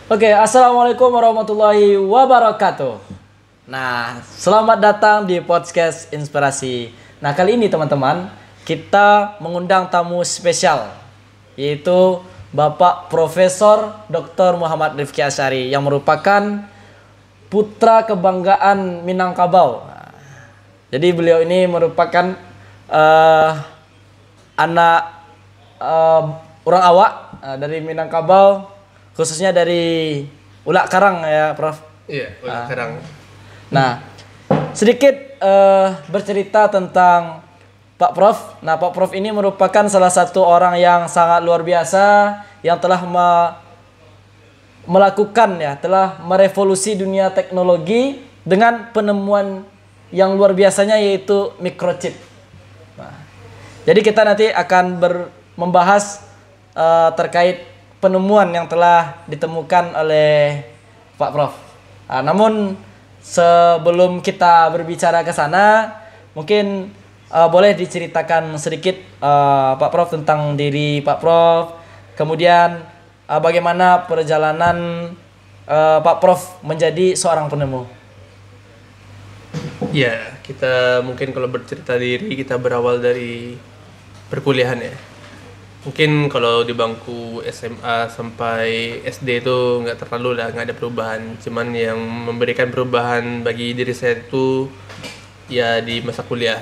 Oke, assalamualaikum warahmatullahi wabarakatuh. Nah, selamat datang di podcast Inspirasi. Nah, kali ini teman-teman, kita mengundang tamu spesial, yaitu Bapak Profesor Dr. Muhammad Rifki Asyari yang merupakan putra kebanggaan Minangkabau. Jadi beliau ini merupakan anak orang awak dari Minangkabau, khususnya dari Ulak Karang ya, Prof. Iya, Ulak Karang. Nah, sedikit bercerita tentang Pak Prof. Nah, Pak Prof ini merupakan salah satu orang yang sangat luar biasa yang telah telah merevolusi dunia teknologi dengan penemuan yang luar biasanya, yaitu microchip. Nah, jadi kita nanti akan membahas terkait penemuan yang telah ditemukan oleh Pak Prof. Nah, namun sebelum kita berbicara ke sana, mungkin boleh diceritakan sedikit Pak Prof tentang diri Pak Prof, kemudian bagaimana perjalanan Pak Prof menjadi seorang penemu. Ya, kita mungkin kalau bercerita diri kita berawal dari perkuliahan ya. Mungkin kalau di bangku SMA sampai SD itu nggak terlalu lah, nggak ada perubahan. Cuman yang memberikan perubahan bagi diri saya itu ya di masa kuliah.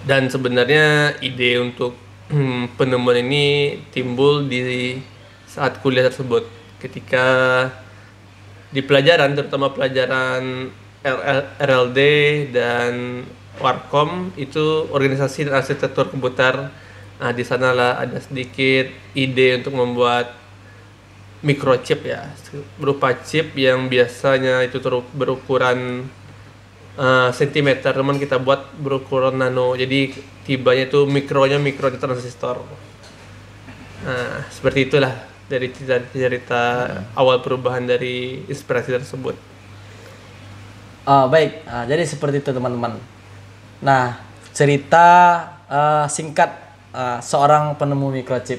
Dan sebenarnya ide untuk penemuan ini timbul di saat kuliah tersebut. Ketika di pelajaran, terutama pelajaran RLD dan Warkom, itu organisasi dan arsitektur komputer. Nah, di sanalah ada sedikit ide untuk membuat microchip ya, berupa chip yang biasanya itu berukuran sentimeter, teman kita buat berukuran nano. Jadi tibanya itu mikronya mikro transistor. Nah, seperti itulah dari cerita awal perubahan dari inspirasi tersebut. Baik, jadi seperti itu teman-teman. Nah, cerita singkat seorang penemu microchip.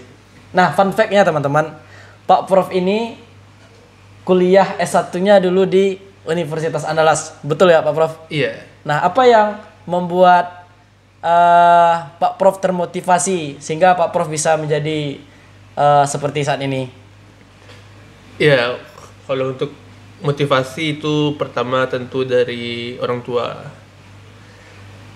Nah, fun fact-nya teman-teman, Pak Prof ini kuliah S1-nya dulu di Universitas Andalas. Betul ya Pak Prof? Iya. Nah, apa yang membuat Pak Prof termotivasi sehingga Pak Prof bisa menjadi seperti saat ini? Iya, kalau untuk motivasi itu pertama tentu dari orang tua.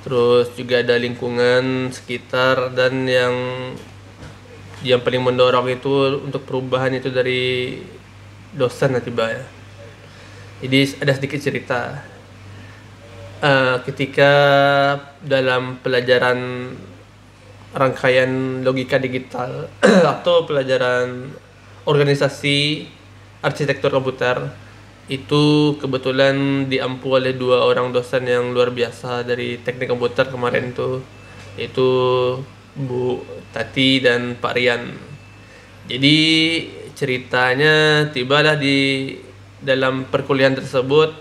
Terus juga ada lingkungan sekitar, dan yang paling mendorong itu untuk perubahan itu dari dosen tiba ya. Jadi ada sedikit cerita. Ketika dalam pelajaran rangkaian logika digital atau pelajaran organisasi arsitektur komputer, itu kebetulan diampu oleh dua orang dosen yang luar biasa dari teknik komputer kemarin itu, yaitu Bu Tati dan Pak Rian. Jadi ceritanya tibalah di dalam perkuliahan tersebut,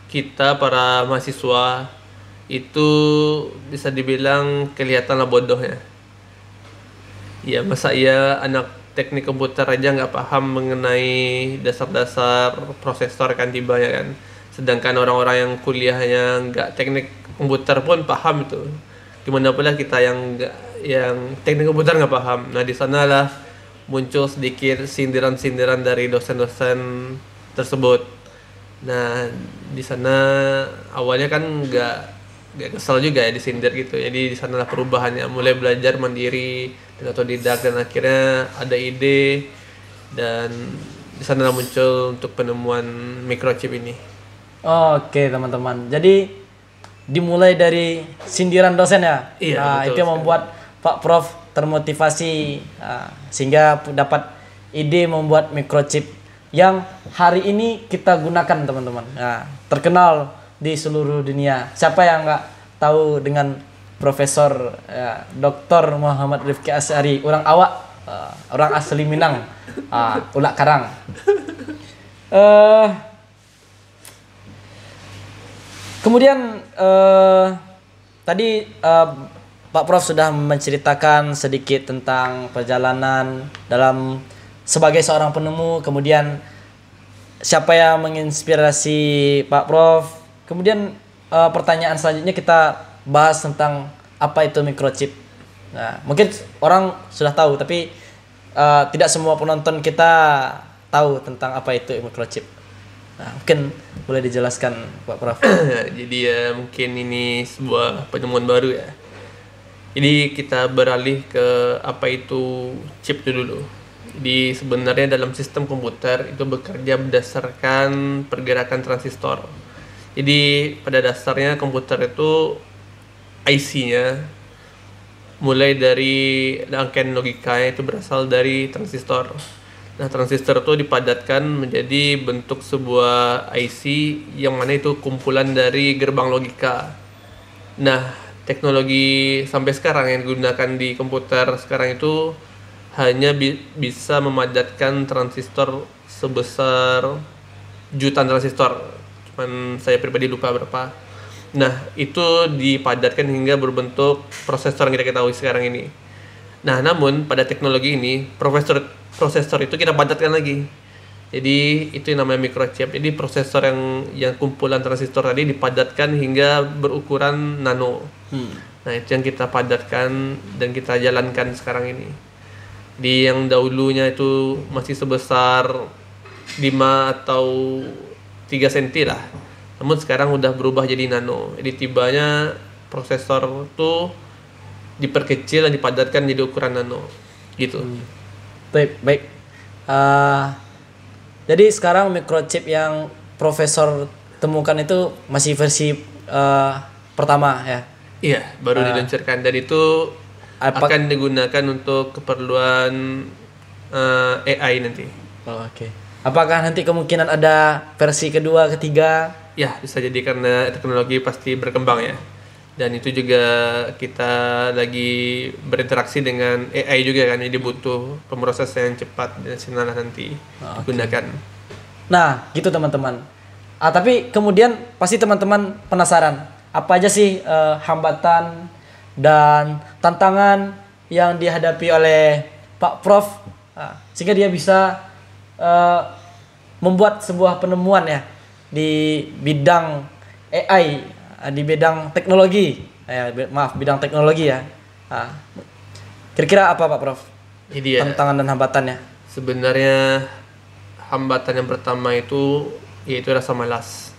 kita para mahasiswa itu bisa dibilang kelihatanlah bodohnya. Ya, masa iya anak teknik komputer aja nggak paham mengenai dasar-dasar prosesor kan tiba ya kan. Sedangkan orang-orang yang kuliahnya nggak teknik komputer pun paham itu. Gimana pula kita yang teknik komputer nggak paham. Nah, di sanalah muncul sedikit sindiran-sindiran dari dosen-dosen tersebut. Nah, di sana awalnya kan nggak kesel juga ya disindir gitu. Jadi di sanalah perubahannya, mulai belajar mandiri dan otodidak, dan akhirnya ada ide, dan di sanalah muncul untuk penemuan microchip ini. Oke teman-teman, jadi dimulai dari sindiran dosen ya. Iya, nah, betul itu yang membuat Pak Prof termotivasi sehingga dapat ide membuat microchip yang hari ini kita gunakan teman-teman. Nah, terkenal di seluruh dunia. Siapa yang nggak tahu dengan Profesor Dr. Muhammad Rifki Asyari, orang awak, orang asli Minang, Ulak Karang. Kemudian tadi Pak Prof sudah menceritakan sedikit tentang perjalanan dalam sebagai seorang penemu, kemudian siapa yang menginspirasi Pak Prof. Kemudian pertanyaan selanjutnya kita bahas tentang apa itu microchip. Nah, mungkin orang sudah tahu, tapi tidak semua penonton kita tahu tentang apa itu microchip. Nah, mungkin boleh dijelaskan Pak Prof. Jadi ya mungkin ini sebuah penemuan baru ya. Jadi kita beralih ke apa itu chip dulu. Jadi sebenarnya dalam sistem komputer itu bekerja berdasarkan pergerakan transistor. Jadi pada dasarnya komputer itu IC-nya mulai dari rangkaian logikanya itu berasal dari transistor. Nah, transistor itu dipadatkan menjadi bentuk sebuah IC yang mana itu kumpulan dari gerbang logika. Nah, teknologi sampai sekarang yang digunakan di komputer sekarang itu hanya bisa memadatkan transistor sebesar jutaan transistor. Cuman saya pribadi lupa berapa. Nah, itu dipadatkan hingga berbentuk prosesor yang kita ketahui sekarang ini. Nah, namun pada teknologi ini prosesor itu kita padatkan lagi. Jadi itu yang namanya microchip. Jadi prosesor yang kumpulan transistor tadi dipadatkan hingga berukuran nano. Nah, itu yang kita padatkan dan kita jalankan sekarang ini. Di yang dahulunya itu masih sebesar 5 atau 3 cm lah. Namun sekarang udah berubah jadi nano. Jadi tibanya prosesor itu diperkecil dan dipadatkan jadi ukuran nano gitu. Baik. Jadi sekarang microchip yang Profesor temukan itu masih versi pertama ya? Iya, baru diluncurkan dan itu akan digunakan untuk keperluan AI nanti. Oh, oke. Apakah nanti kemungkinan ada versi kedua, ketiga? Ya, bisa jadi karena teknologi pasti berkembang ya. Dan itu juga kita lagi berinteraksi dengan AI juga kan, jadi butuh pemroses yang cepat dan sinar nanti digunakan. Nah, gitu teman-teman. Tapi kemudian pasti teman-teman penasaran, apa aja sih hambatan dan tantangan yang dihadapi oleh Pak Prof sehingga dia bisa membuat sebuah penemuan ya di bidang AI, di bidang teknologi, bidang teknologi ya. Kira-kira apa Pak Prof? Jadi tantangan dan hambatannya? Sebenarnya hambatan yang pertama itu yaitu rasa malas.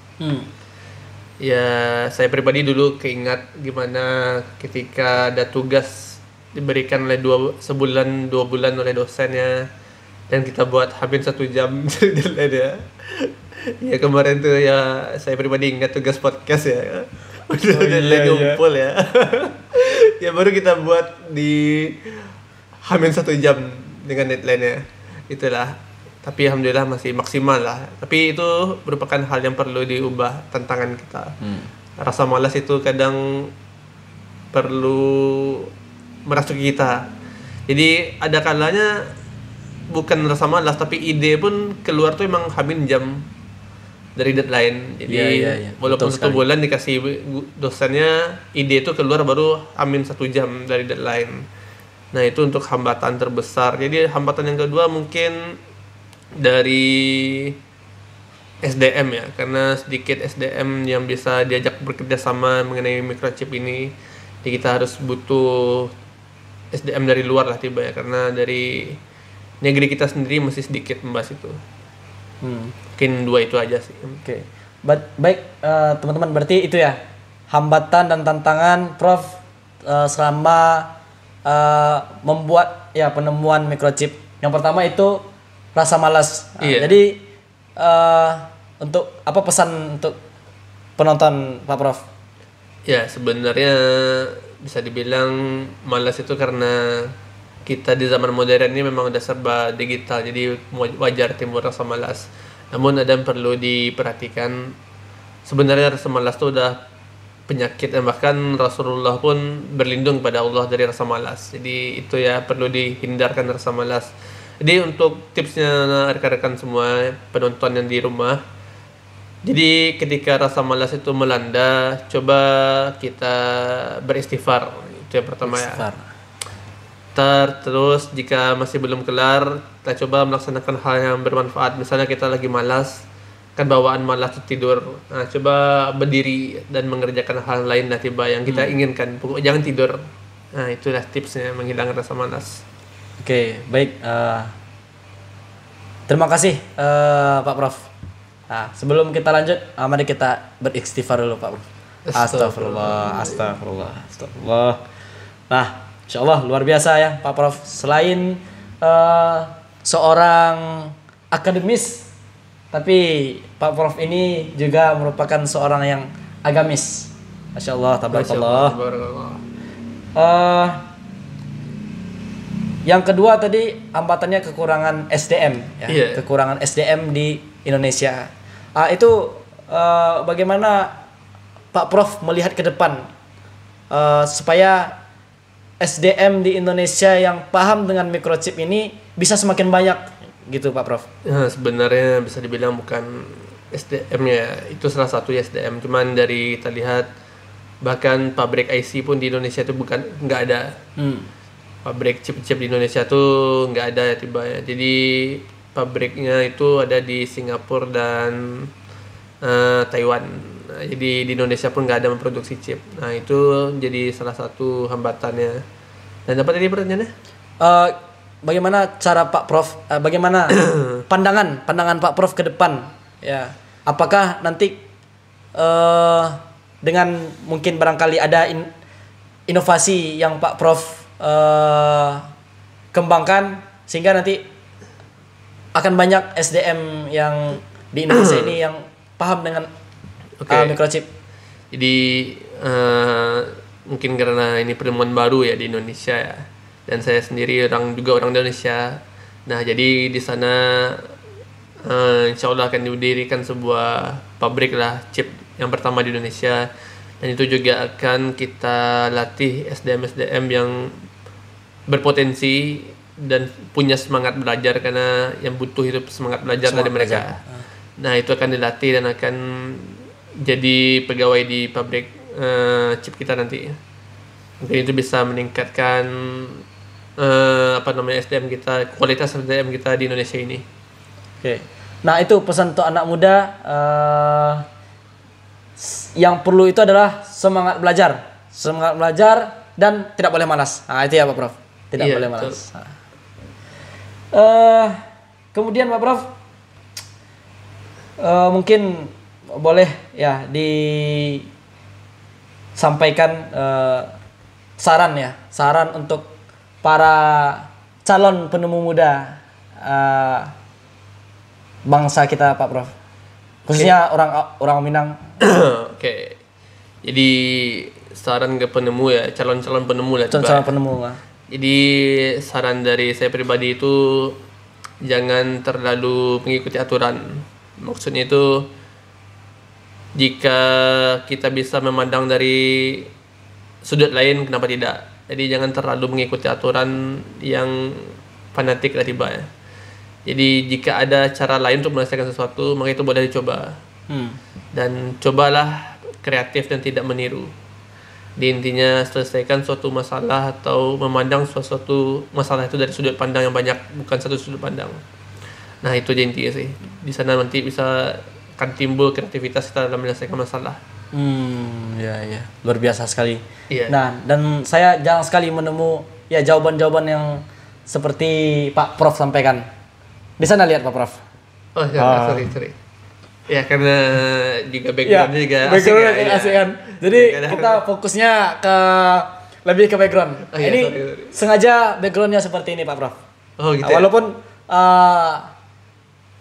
Ya, saya pribadi dulu keingat gimana ketika ada tugas diberikan oleh 2 bulan oleh dosennya dan kita buat hampir 1 jam deadline ya. Ya kemarin tuh ya saya pribadi ingat tugas podcast ya. Udah deadline ngumpul ya. Ya baru kita buat di hampir 1 jam dengan deadline-nya. Itulah. Tapi alhamdulillah masih maksimal lah. Tapi itu merupakan hal yang perlu diubah, tantangan kita. Rasa malas itu kadang perlu merasuki kita. Jadi ada kalanya bukan rasa malas tapi ide pun keluar tuh emang hamin jam dari deadline. Jadi walaupun 1 bulan dikasih dosennya, ide itu keluar baru amin 1 jam dari deadline. Nah, itu untuk hambatan terbesar. Jadi hambatan yang kedua mungkin dari SDM ya, karena sedikit SDM yang bisa diajak bekerja sama mengenai microchip ini. Jadi kita harus butuh SDM dari luar lah tiba ya, karena dari negeri kita sendiri masih sedikit membahas itu. Mungkin 2 itu aja sih. Oke. Baik teman-teman, berarti itu ya hambatan dan tantangan Prof selama membuat ya penemuan microchip. Yang pertama itu rasa malas. Jadi untuk apa pesan untuk penonton Pak Prof? Ya, sebenarnya bisa dibilang malas itu karena kita di zaman modern ini memang udah serba digital, jadi wajar timbul rasa malas. Namun ada yang perlu diperhatikan. Sebenarnya rasa malas itu udah penyakit, dan bahkan Rasulullah pun berlindung pada Allah dari rasa malas. Jadi itu ya perlu dihindarkan rasa malas. Jadi untuk tipsnya rekan-rekan semua penonton yang di rumah, jadi ketika rasa malas itu melanda, coba kita beristighfar. Itu yang pertama ya. Istighfar. Terus jika masih belum kelar, kita coba melaksanakan hal yang bermanfaat. Misalnya kita lagi malas, kan bawaan malas itu tidur. Nah, coba berdiri dan mengerjakan hal lain lah tiba yang kita inginkan. Pokoknya jangan tidur. Nah, itulah tipsnya menghilangkan rasa malas. Oke, baik. Terima kasih Pak Prof. Nah, sebelum kita lanjut, mari kita beristighfar dulu Pak Prof. Astagfirullah, astagfirullah, astagfirullah. Nah, insyaallah luar biasa ya Pak Prof. Selain seorang akademis, tapi Pak Prof ini juga merupakan seorang yang agamis. Masya Allah, tabarakallah. Yang kedua tadi hambatannya kekurangan SDM, ya. Iya. Kekurangan SDM di Indonesia. Itu bagaimana Pak Prof melihat ke depan supaya SDM di Indonesia yang paham dengan microchip ini bisa semakin banyak gitu Pak Prof. Nah, sebenarnya bisa dibilang bukan SDM-nya, itu salah satu SDM. Cuman dari kita lihat bahkan pabrik IC pun di Indonesia itu nggak ada. Pabrik chip-chip di Indonesia tuh nggak ada ya tiba ya. Jadi pabriknya itu ada di Singapura dan Taiwan. Nah, jadi di Indonesia pun nggak ada memproduksi chip. Nah, itu jadi salah satu hambatannya. Dan apa tadi pertanyaannya? Bagaimana cara Pak Prof? Bagaimana pandangan Pak Prof ke depan? Ya, apakah nanti dengan mungkin barangkali ada inovasi yang Pak Prof kembangkan sehingga nanti akan banyak SDM yang di Indonesia ini yang paham dengan microchip. Jadi mungkin karena ini penemuan baru ya di Indonesia ya, dan saya sendiri orang Indonesia. Nah, jadi di sana insya Allah akan didirikan sebuah pabrik lah chip yang pertama di Indonesia, dan itu juga akan kita latih SDM yang berpotensi dan punya semangat belajar, karena yang butuh itu semangat belajar dari mereka. Nah, itu akan dilatih dan akan jadi pegawai di pabrik chip kita nanti. Mungkin itu bisa meningkatkan SDM kita, kualitas SDM kita di Indonesia ini. Oke. Nah, itu pesan untuk anak muda, yang perlu itu adalah semangat belajar dan tidak boleh malas. Nah, itu ya Pak Prof. Tidak boleh malas. Kemudian Pak Prof, mungkin boleh ya disampaikan saran untuk para calon penemu muda bangsa kita Pak Prof, khususnya orang Minang. Oke. Jadi saran ke penemu ya, calon-calon penemu lah. Calon penemu. Jadi saran dari saya pribadi itu jangan terlalu mengikuti aturan. Maksudnya itu jika kita bisa memandang dari sudut lain, kenapa tidak? Jadi jangan terlalu mengikuti aturan yang fanatik lah tiba ya. Jadi jika ada cara lain untuk menyelesaikan sesuatu, maka itu boleh dicoba. Dan cobalah kreatif dan tidak meniru. Di intinya selesaikan suatu masalah atau memandang suatu masalah itu dari sudut pandang yang banyak, bukan satu sudut pandang. Nah, itu aja intinya sih. Di sana nanti bisa akan timbul kreativitas kita dalam menyelesaikan masalah. Ya. Luar biasa sekali. Iya. Nah, dan saya jarang sekali menemu ya jawaban-jawaban yang seperti Pak Prof sampaikan. Di sana lihat Pak Prof. Oh, ya, sorry. Ya, karena juga background-nya juga asik ya. Asik kan. Jadi kita fokusnya lebih ke background. Oh, iya, ini sorry. sengaja backgroundnya seperti ini Pak Prof. Oh, gitu. Walaupun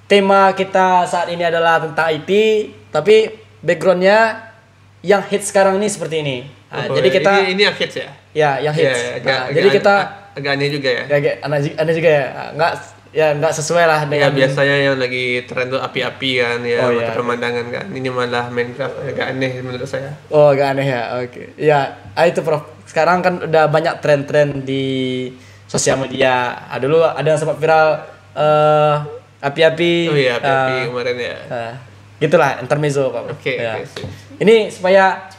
tema kita saat ini adalah tentang IT, tapi backgroundnya yang hits sekarang ini seperti ini. Jadi kita ini yang hits ya. Ya, yang hits. Jadi kita agak aneh juga ya. Aneh juga ya. Nggak sesuai lah dengan. Ya, biasanya yang lagi tren tuh api-api kan ya, mata iya. pemandangan kan. Ini malah Minecraft, agak aneh menurut saya. Oh, agak aneh ya. Oke. Ya, itu Prof. Sekarang kan udah banyak tren-tren di sosial media. Dulu ada yang sempat viral api-api. Oh iya, api-api kemarin ya. Gitulah intermezzo Pak. Oke. Ini supaya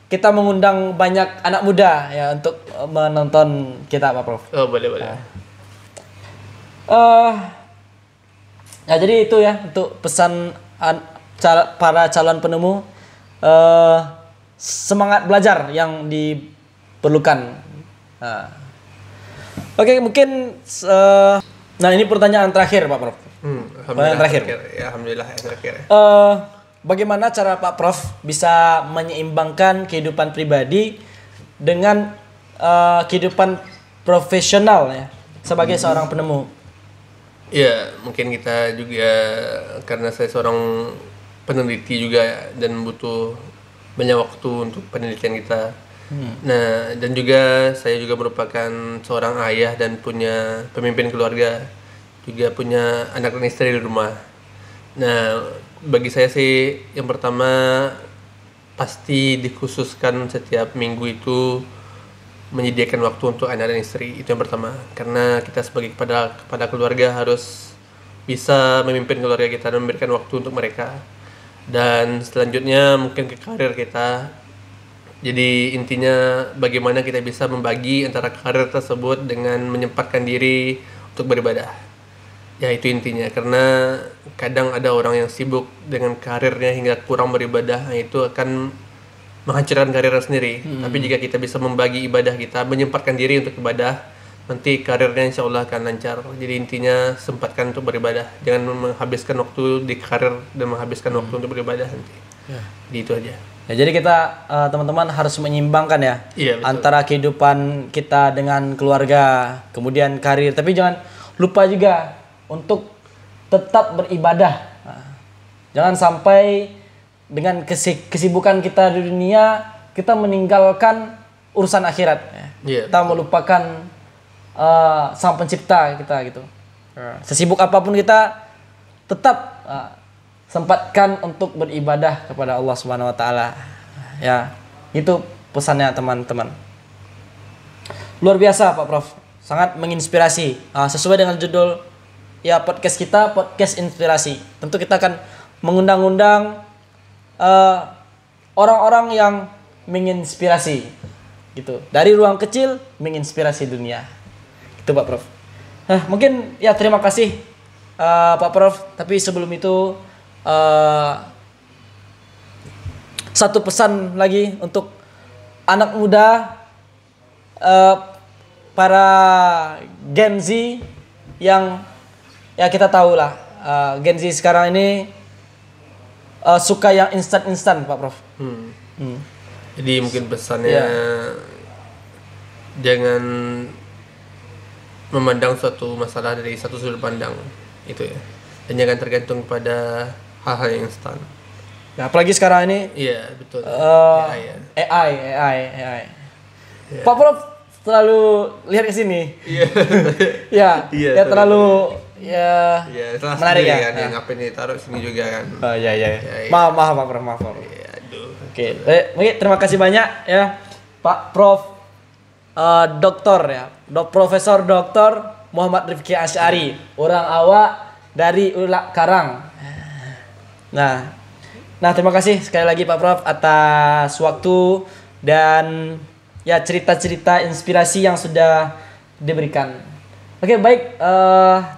kita mengundang banyak anak muda ya untuk menonton kita Pak Prof. Oh, boleh. Ya jadi itu ya untuk pesan para calon penemu, semangat belajar yang diperlukan. Oke, mungkin nah ini pertanyaan terakhir Pak Prof. Pertanyaan terakhir. Ya, alhamdulillah yang terakhir. Bagaimana cara Pak Prof bisa menyeimbangkan kehidupan pribadi dengan kehidupan profesional ya sebagai seorang penemu? Ya, mungkin kita juga karena saya seorang peneliti juga ya, dan butuh banyak waktu untuk penelitian kita. Nah, dan juga saya juga merupakan seorang ayah dan punya pemimpin keluarga, juga punya anak dan istri di rumah. Nah, bagi saya sih yang pertama pasti dikhususkan setiap minggu itu menyediakan waktu untuk anak dan istri, itu yang pertama, karena kita sebagai kepada keluarga harus bisa memimpin keluarga kita dan memberikan waktu untuk mereka. Dan selanjutnya mungkin ke karir kita, jadi intinya bagaimana kita bisa membagi antara karir tersebut dengan menyempatkan diri untuk beribadah, ya itu intinya, karena kadang ada orang yang sibuk dengan karirnya hingga kurang beribadah, nah itu akan menghancurkan karirnya sendiri. Tapi jika kita bisa membagi ibadah kita, menyempatkan diri untuk ibadah, nanti karirnya insya Allah akan lancar. Jadi intinya sempatkan untuk beribadah, jangan menghabiskan waktu di karir dan menghabiskan waktu untuk beribadah nanti. Jadi itu aja. Ya, jadi kita teman-teman harus menyeimbangkan ya, antara kehidupan kita dengan keluarga, kemudian karir. Tapi jangan lupa juga untuk tetap beribadah. Jangan sampai dengan kesibukan kita di dunia, kita meninggalkan urusan akhirat. Kita melupakan Sang Pencipta kita gitu. Sesibuk apapun kita, tetap sempatkan untuk beribadah kepada Allah Subhanahu wa taala. Ya, itu pesannya teman-teman. Luar biasa Pak Prof. Sangat menginspirasi. Sesuai dengan judul ya podcast kita, podcast inspirasi. Tentu kita akan mengundang-undang orang-orang yang menginspirasi gitu. Dari ruang kecil menginspirasi dunia. Itu Pak Prof. Mungkin ya terima kasih Pak Prof. Tapi sebelum itu satu pesan lagi untuk anak muda, para Gen Z yang ya kita tahu lah, Gen Z sekarang ini suka yang instan Pak Prof. Jadi mungkin pesannya jangan memandang suatu masalah dari satu sudut pandang itu ya, dan jangan tergantung pada hal-hal yang instan. Nah, apalagi sekarang ini betul. AI. Ya. Pak Prof terlalu lihat ke sini. Terlalu menarik ya. Kan, yang ngapain ditaruh sini juga kan. Maaf Pak Prof, maaf. Oke. Mungkin terima kasih banyak ya Pak Prof Doktor ya. Profesor Doktor Muhammad Rifki Asy'ari, orang awak dari Ulak Karang. Nah, terima kasih sekali lagi Pak Prof atas waktu dan ya cerita-cerita inspirasi yang sudah diberikan. Oke, baik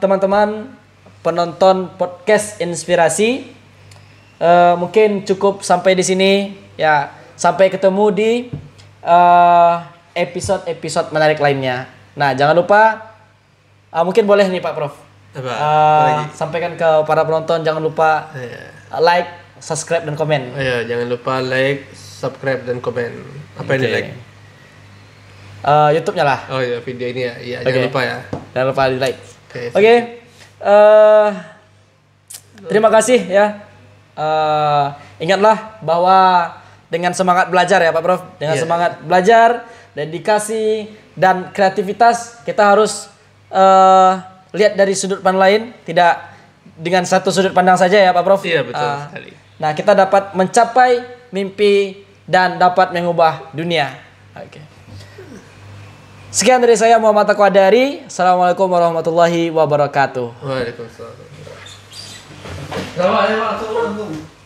teman-teman penonton podcast inspirasi, mungkin cukup sampai di sini ya. Sampai ketemu di episode-episode menarik lainnya. Nah, jangan lupa mungkin boleh nih Pak Prof. Sampaikan ke para penonton, jangan lupa like, subscribe dan komen. Jangan lupa like, subscribe dan komen. Apa yang di like? YouTube-nya lah. Video ini ya. Jangan lupa ya. Jangan lupa di like. Oke. Terima kasih ya. Ingatlah bahwa dengan semangat belajar ya Pak Prof. Dengan semangat belajar, dedikasi dan kreativitas, kita harus lihat dari sudut pandang lain, tidak dengan satu sudut pandang saja ya Pak Prof. Iya, betul sekali. Nah, kita dapat mencapai mimpi dan dapat mengubah dunia. Oke. Sekian dari saya Muhammad Taqwadari. Assalamualaikum warahmatullahi wabarakatuh. Waalaikumsalam. Assalamualaikum.